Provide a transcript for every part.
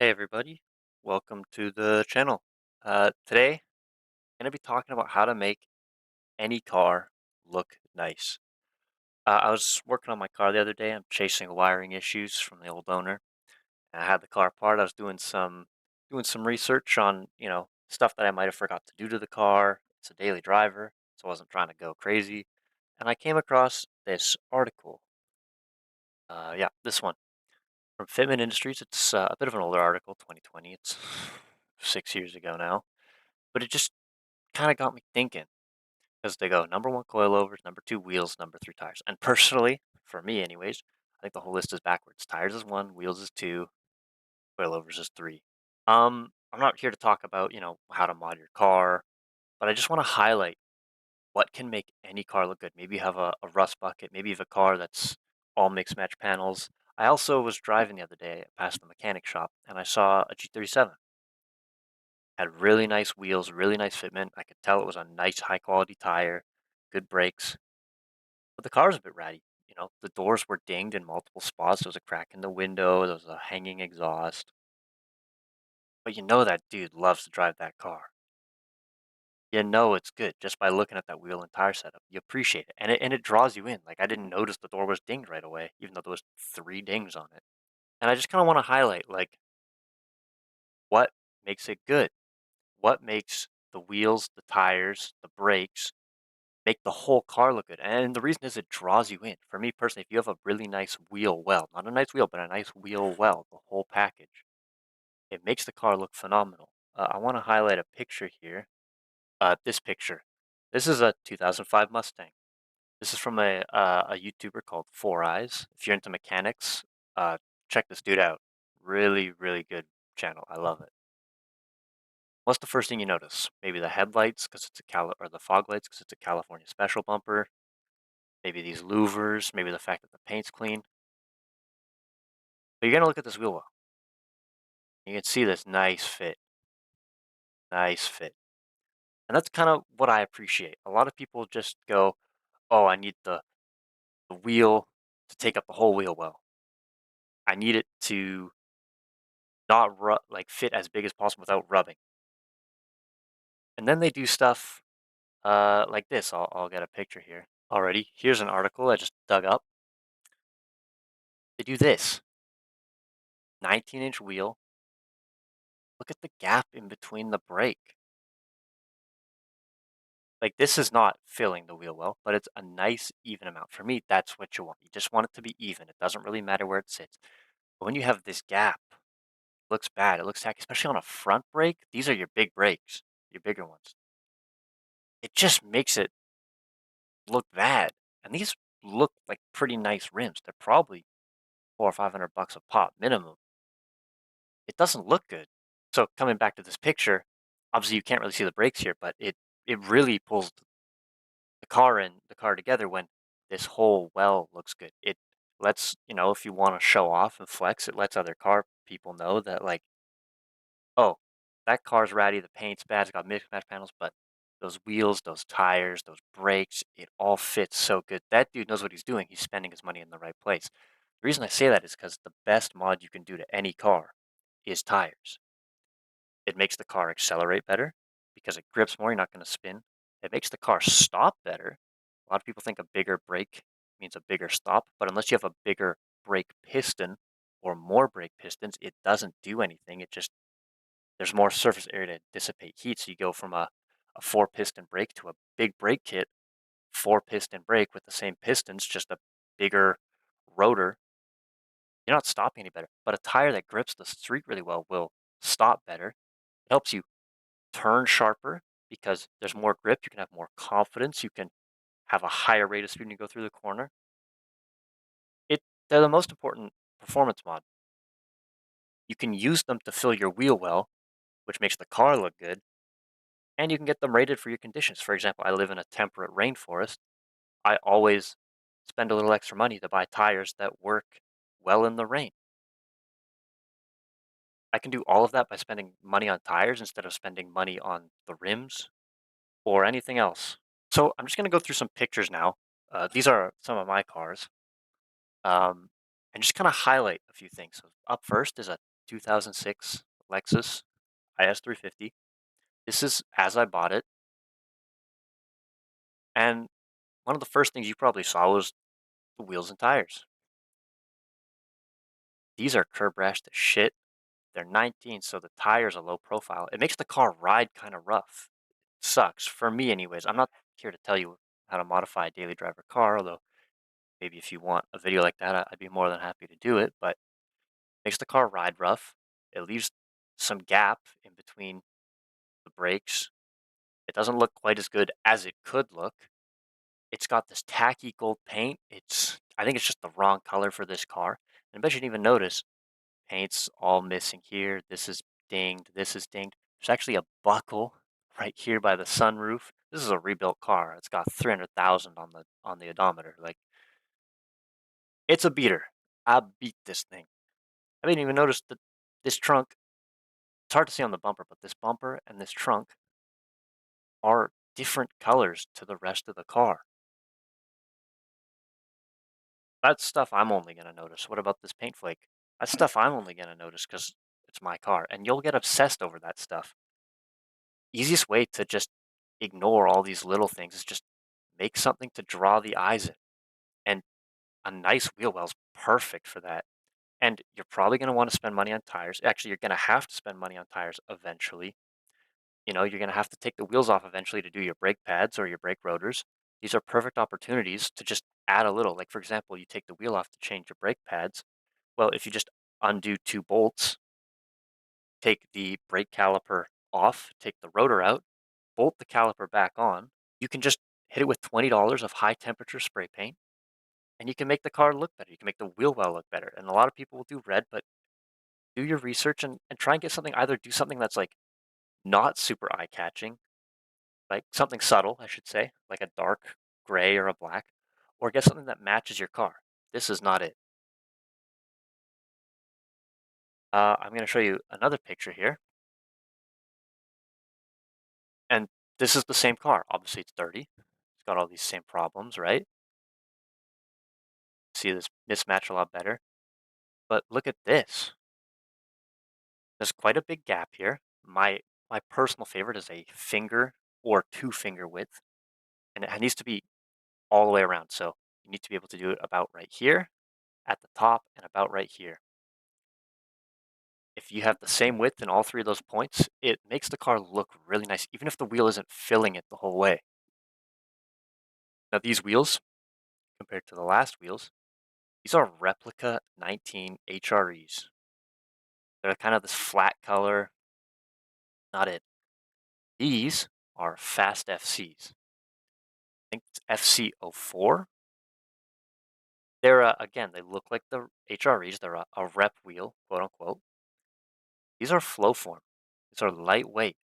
Hey everybody, welcome to the channel. Today, I'm going to be talking about how to make any car look nice. I was working on my car the other day. I'm chasing wiring issues from the old owner. And I had the car apart. I was doing some research on stuff that I might have forgot to do to the car. It's a daily driver, so I wasn't trying to go crazy. And I came across this article. Yeah, this one from Fitment Industries. It's a bit of an older article, 2020. It's 6 years ago now, but it just kind of got me thinking because they go number one coilovers, number two wheels, number three tires. And personally, for me anyways, I think the whole list is backwards. Tires is one, wheels is two, coilovers is three. I'm not here to talk about how to mod your car, but I just want to highlight what can make any car look good. Maybe you have a rust bucket, maybe you have a car that's all mixed match panels. I also was driving the other day past the mechanic shop and I saw a G37. Had really nice wheels, really nice fitment. I could tell it was a nice high quality tire, good brakes. But the car was a bit ratty. The doors were dinged in multiple spots. There was a crack in the window, there was a hanging exhaust. But that dude loves to drive that car. It's good just by looking at that wheel and tire setup. You appreciate it. And it draws you in. Like I didn't notice the door was dinged right away, even though there was three dings on it. And I just kind of want to highlight like what makes it good. What makes the wheels, the tires, the brakes make the whole car look good. And the reason is it draws you in. For me personally, if you have a really nice wheel well, not a nice wheel, but a nice wheel well, the whole package, it makes the car look phenomenal. I want to highlight a picture here. This picture. This is a 2005 Mustang. This is from a YouTuber called Four Eyes. If you're into mechanics, uh, check this dude out. Really, really good channel. I love it. What's the first thing you notice? Maybe the headlights because it's or the fog lights because it's a California special bumper. Maybe these louvers, maybe the fact that the paint's clean. But you're gonna look at this wheel well. You can see this nice fit, nice fit. And that's kind of what I appreciate. A lot of people just go, "Oh, I need the wheel to take up the whole wheel well. I need it to not like fit as big as possible without rubbing." And then they do stuff like this. I'll get a picture here. Already, here's an article I just dug up. They do this 19-inch wheel. Look at the gap in between the brake. Like, this is not filling the wheel well, but it's a nice even amount. For me, that's what you want. You just want it to be even. It doesn't really matter where it sits. But when you have this gap, it looks bad. It looks tacky, especially on a front brake. These are your big brakes, your bigger ones. It just makes it look bad. And these look like pretty nice rims. They're probably 400 or 500 bucks a pop minimum. It doesn't look good. So coming back to this picture, obviously you can't really see the brakes here, but it really pulls the car and the car together when this whole well looks good. It lets, if you want to show off and flex, it lets other car people know that like, oh, that car's ratty, the paint's bad, it's got mixed match panels, but those wheels, those tires, those brakes, it all fits so good. That dude knows what he's doing. He's spending his money in the right place. The reason I say that is because the best mod you can do to any car is tires. It makes the car accelerate better because it grips more, you're not gonna spin. It makes the car stop better. A lot of people think a bigger brake means a bigger stop, but unless you have a bigger brake piston or more brake pistons, it doesn't do anything. It just there's more surface area to dissipate heat, so you go from a four-piston brake to a big brake kit, four-piston brake with the same pistons, just a bigger rotor. You're not stopping any better, but a tire that grips the street really well will stop better. It helps you turn sharper because there's more grip. You can have more confidence. You can have a higher rate of speed when you go through the corner. It They're the most important performance mod. You can use them to fill your wheel well, which makes the car look good, and you can get them rated for your conditions. For example, I live in a temperate rainforest. I always spend a little extra money to buy tires that work well in the rain. I can do all of that by spending money on tires instead of spending money on the rims or anything else. So I'm just going to go through some pictures now. These are some of my cars, and just kind of highlight a few things. So up first is a 2006 Lexus IS 350. This is as I bought it, and one of the first things you probably saw was the wheels and tires. These are curb rash to shit. They're 19, so the tires are low profile. It makes the car ride kind of rough. Sucks for me, anyways. I'm not here to tell you how to modify a daily driver car, although maybe if you want a video like that, I'd be more than happy to do it. But makes the car ride rough. It leaves some gap in between the brakes. It doesn't look quite as good as it could look. It's got this tacky gold paint. I think it's just the wrong color for this car. And I bet you didn't even notice paint's all missing here. This is dinged. This is dinged. There's actually a buckle right here by the sunroof. This is a rebuilt car. It's got 300,000 on the odometer. Like it's a beater. I beat this thing. I didn't even notice that this trunk. It's hard to see on the bumper, but this bumper and this trunk are different colors to the rest of the car. That's stuff I'm only gonna notice. What about this paint flake? That's stuff I'm only gonna notice because it's my car, and you'll get obsessed over that stuff. Easiest way to just ignore all these little things is just make something to draw the eyes in, and a nice wheel well's perfect for that. And you're probably gonna wanna spend money on tires. Actually, you're gonna have to spend money on tires eventually. You know, you're gonna have to take the wheels off eventually to do your brake pads or your brake rotors. These are perfect opportunities to just add a little. Like, for example, you take the wheel off to change your brake pads. Well, if you just undo 2 bolts, take the brake caliper off, take the rotor out, bolt the caliper back on, you can just hit it with $20 of high temperature spray paint, and you can make the car look better. You can make the wheel well look better. And a lot of people will do red, but do your research and try and get something, either do something that's like not super eye catching, like something subtle, I should say, like a dark gray or a black, or get something that matches your car. This is not it. I'm going to show you another picture here, and this is the same car. Obviously, it's dirty. It's got all these same problems, right? See this mismatch a lot better. But look at this. There's quite a big gap here. My personal favorite is a finger or 2 finger width, and it needs to be all the way around. So you need to be able to do it about right here at the top and about right here. If you have the same width in all 3 of those points, it makes the car look really nice, even if the wheel isn't filling it the whole way. Now these wheels, compared to the last wheels, these are replica 19 HREs. They're kind of this flat color, not it. These are fast FCs. I think it's FC04. They're, again, they look like the HREs. They're a rep wheel, quote unquote. These are flow form. These are lightweight.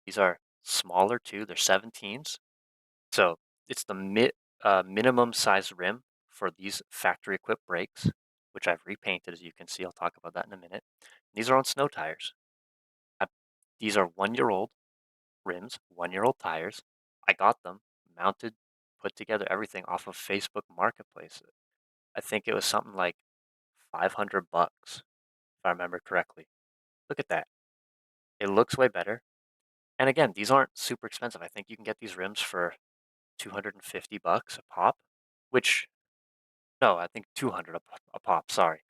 These are smaller too. They're 17s. So it's the minimum size rim for these factory equipped brakes, which I've repainted, as you can see. I'll talk about that in a minute. These are on snow tires. I, these are 1 year old rims, 1 year old tires. I got them mounted, put together, everything off of Facebook Marketplace. I think it was something like 500 bucks, if I remember correctly. Look at that. It looks way better. And again, these aren't super expensive. I think you can get these rims for 250 bucks a pop, which no, I think 200 a pop, sorry.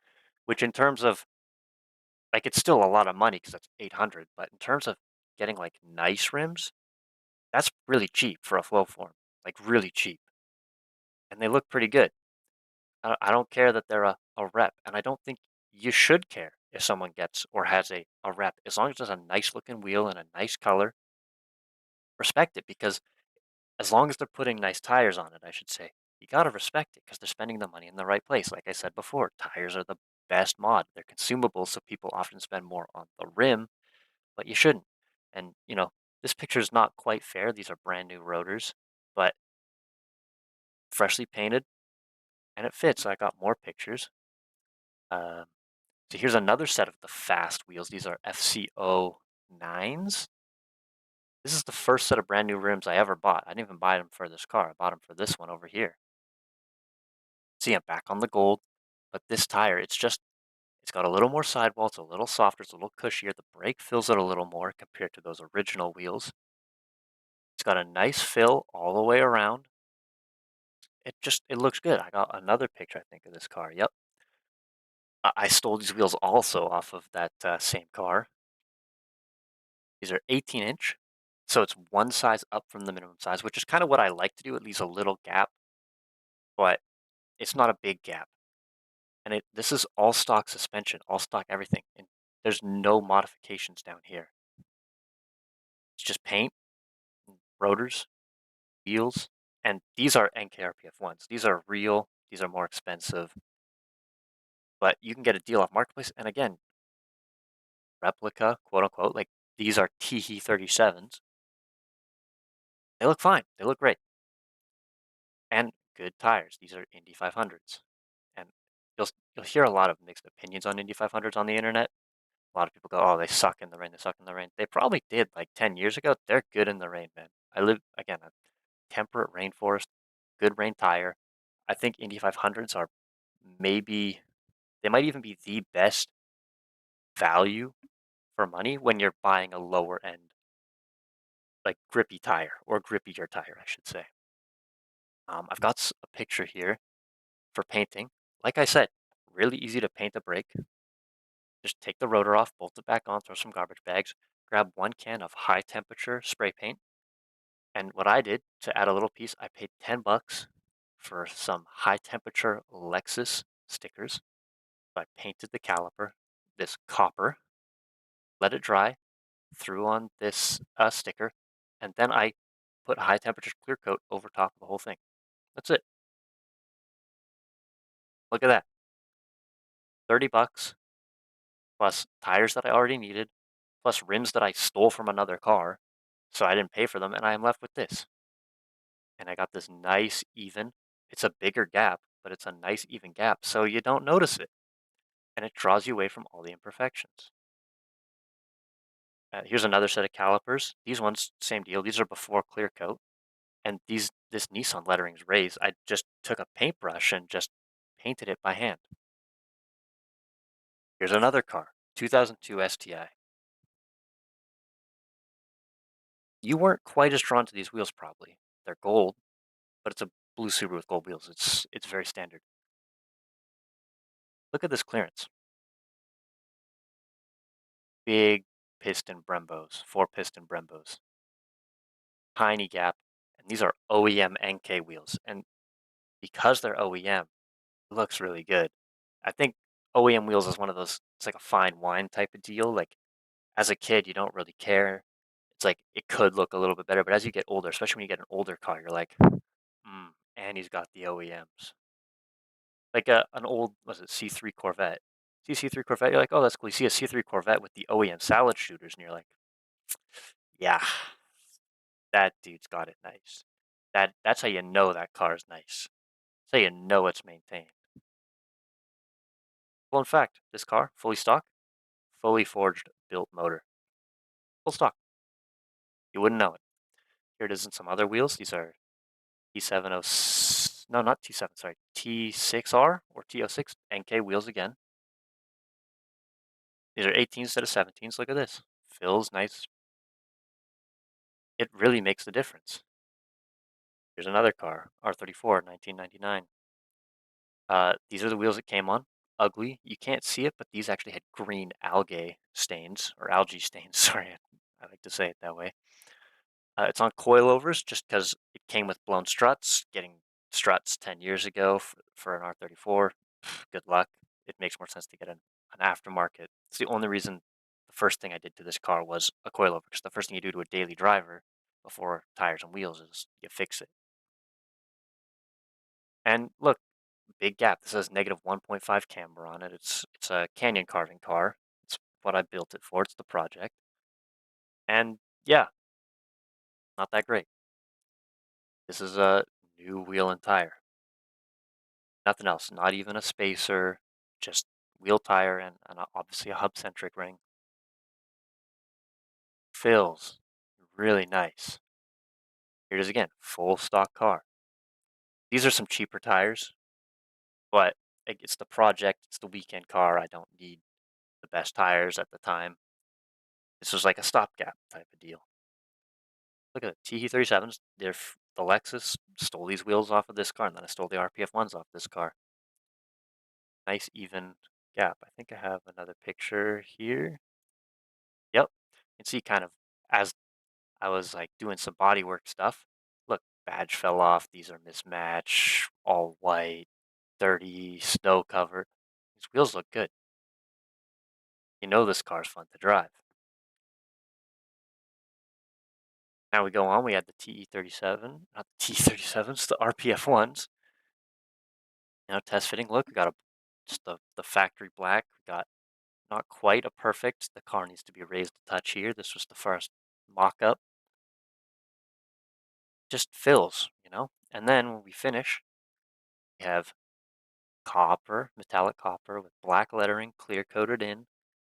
Which in terms of like it's still a lot of money because that's 800, but in terms of getting like nice rims, that's really cheap for a flow form. Like really cheap. And they look pretty good. I don't care that they're a rep, and I don't think you should care if someone gets or has a rep. As long as there's a nice looking wheel and a nice color, respect it, because as long as they're putting nice tires on it, I should say, you gotta respect it because they're spending the money in the right place. Like I said before, tires are the best mod. They're consumable, so people often spend more on the rim, but you shouldn't. And this picture is not quite fair. These are brand new rotors, but freshly painted, and it fits. I got more pictures. Um, so here's another set of the fast wheels. These are FCO 9s. This is the first set of brand new rims I ever bought. I didn't even buy them for this car. I bought them for this one over here. See, I'm back on the gold, but this tire, it's It's got a little more sidewall, it's a little softer, it's a little cushier. The brake fills it a little more compared to those original wheels. It's got a nice fill all the way around. It looks good. I got another picture, I think, of this car. Yep. I stole these wheels also off of that same car. These are 18-inch, so it's one size up from the minimum size, which is kind of what I like to do. It leaves a little gap, but it's not a big gap. And this is all stock suspension, all stock everything. And there's no modifications down here. It's just paint, rotors, wheels, and these are NKRPF ones. These are real. These are more expensive, but you can get a deal off Marketplace. And again, replica, quote unquote, like these are Teehee 37s. They look fine. They look great. And good tires. These are Indy 500s. And you'll hear a lot of mixed opinions on Indy 500s on the internet. A lot of people go, "Oh, they suck in the rain. They suck in the rain." They probably did like 10 years ago. They're good in the rain, man. I live again a temperate rainforest, good rain tire. I think Indy 500s are maybe they might even be the best value for money when you're buying a lower end, like grippy tire or grippier tire, I should say. I've got a picture here for painting. Like I said, really easy to paint the brake. Just take the rotor off, bolt it back on, throw some garbage bags, grab 1 can of high temperature spray paint. And what I did to add a little piece, I paid 10 bucks for some high temperature Lexus stickers. So I painted the caliper, this copper, let it dry, threw on this sticker, and then I put high temperature clear coat over top of the whole thing. That's it. Look at that. 30 bucks plus tires that I already needed, plus rims that I stole from another car. So I didn't pay for them, and I am left with this. And I got this nice even. It's a bigger gap, but it's a nice even gap, so you don't notice it, and it draws you away from all the imperfections. Here's another set of calipers. These ones, same deal. These are before clear coat, and this Nissan lettering's raised. I just took a paintbrush and just painted it by hand. Here's another car, 2002 STI. You weren't quite as drawn to these wheels, probably. They're gold, but it's a blue Subaru with gold wheels. It's very standard. Look at this clearance. Big piston Brembos, 4-piston Brembos. Tiny gap, and these are OEM NK wheels, and because they're OEM, it looks really good. I think OEM wheels is one of those it's like a fine wine type of deal, like, as a kid, you don't really care. It's like, it could look a little bit better, but as you get older, especially when you get an older car, you're like, "Mm, and he's got the OEMs." Like an old, was it C3 Corvette? See a C3 Corvette, you're like, "Oh, that's cool." You see a C3 Corvette with the OEM salad shooters, and you're like, "Yeah, that dude's got it nice." That's how you know that car is nice. That's how you know it's maintained. Well, in fact, this car, fully stock, fully forged, built motor. Full stock. You wouldn't know it. Here it is in some other wheels. These are T70, no, not T7, sorry, T6R or T06 NK wheels again. These are 18s instead of 17s. Look at this. Feels nice. It really makes the difference. Here's another car, R34, 1999. These are the wheels it came on. Ugly. You can't see it, but these actually had green algae stains or algae stains. Sorry, I like to say it that way. It's on coilovers just because it came with blown struts. Getting struts 10 years ago for an R34, good luck. It makes more sense to get an aftermarket. It's the only reason the first thing I did to this car was a coilover, because the first thing you do to a daily driver before tires and wheels is you fix it. And look, big gap. This has negative 1.5 camber on it. It's a canyon carving car. It's what I built it for. It's the project. And yeah, not that great. This is a new wheel and tire. Nothing else, not even a spacer, just wheel tire and obviously a hub-centric ring. Feels really nice. Here it is again, full stock car. These are some cheaper tires, but it's the project, it's the weekend car. I don't need the best tires at the time. This was like a stopgap type of deal. Look at the TE37s. The Lexus stole these wheels off of this car, and then I stole the RPF ones off this car. Nice even gap. I think I have another picture here. Yep. You can see kind of as I was like doing some bodywork stuff. Look, badge fell off. These are mismatched, all white, dirty, snow covered. These wheels look good. You know this car's fun to drive. Now we go on. We had the TE37, not the TE37s, the RPF ones. Test fitting. Look, we got just the factory black. We got not quite a perfect. The car needs to be raised a touch here. This was the first mock-up. Just fills. And then when we finish, we have copper, metallic copper with black lettering clear coated in.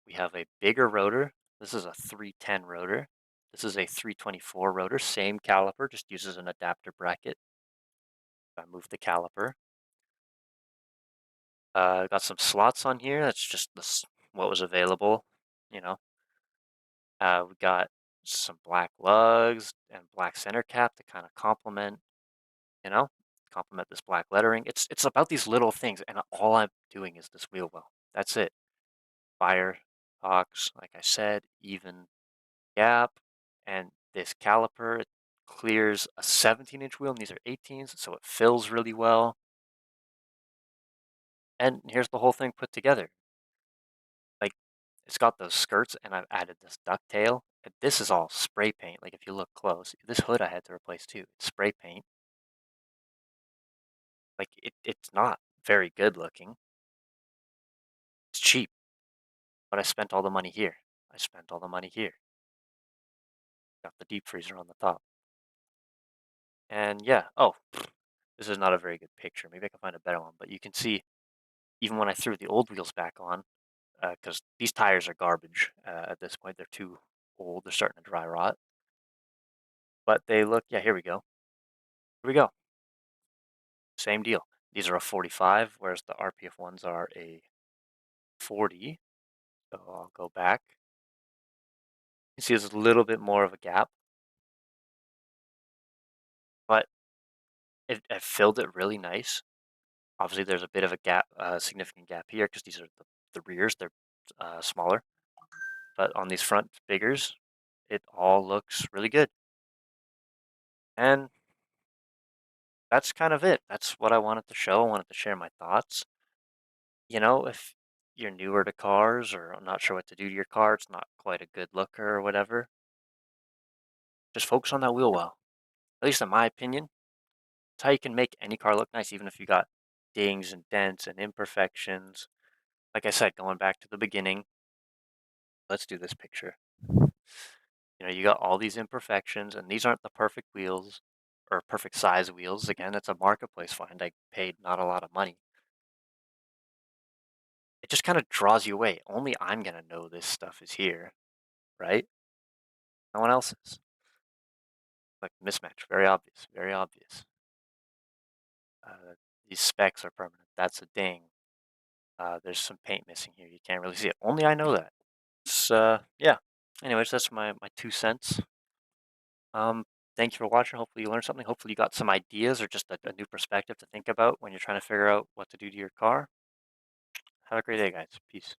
We have a bigger rotor. This is a 310 rotor. This is a 324 rotor, same caliper, just uses an adapter bracket. I move the caliper. Got some slots on here. That's just what was available. You know, we got some black lugs and black center cap to kind of you know, complement this black lettering. It's about these little things, and all I'm doing is this wheel well. That's it. Fire box, like I said, even gap, and this caliper it clears a 17-inch wheel, and these are 18s, so it fills really well. And here's the whole thing put together. Like it's got those skirts, and I've added this ducktail. And this is all spray paint. Like if you look close, this hood I had to replace too. It's spray paint. Like it's not very good looking. It's cheap, but I spent all the money here. I spent all the money here. Got the deep freezer on the top. And yeah, oh, this is not a very good picture. Maybe I can find a better one. But you can see, even when I threw the old wheels back on, because these tires are garbage at this point. They're too old. They're starting to dry rot. But they look, yeah, here we go. Here we go. Same deal. These are a 45, whereas the RPF ones are a 40. So I'll go back. You see there's a little bit more of a gap, but it filled it really nice. Obviously, there's a bit of a gap, significant gap here because these are the rears. They're smaller. But on these front figures, it all looks really good. And that's kind of it. That's what I wanted to show. I wanted to share my thoughts. If you're newer to cars or I'm not sure what to do to your car, it's not quite a good looker or whatever, just focus on that wheel well. At least in my opinion, it's how you can make any car look nice, even if you got dings and dents and imperfections. Like I said, going back to the beginning, let's do this picture. You got all these imperfections, and these aren't the perfect wheels or perfect size wheels. Again, it's a marketplace find. I paid not a lot of money. It just kind of draws you away. Only I'm gonna know this stuff is here, right? No one else is. Like mismatch, very obvious, very obvious. These specs are permanent. That's a ding. There's some paint missing here. You can't really see it. Only I know that. Yeah. Anyways, that's my 2 cents. Um, thank you for watching. Hopefully you learned something. Hopefully you got some ideas or just a new perspective to think about when you're trying to figure out what to do to your car. Have a great day, guys. Peace.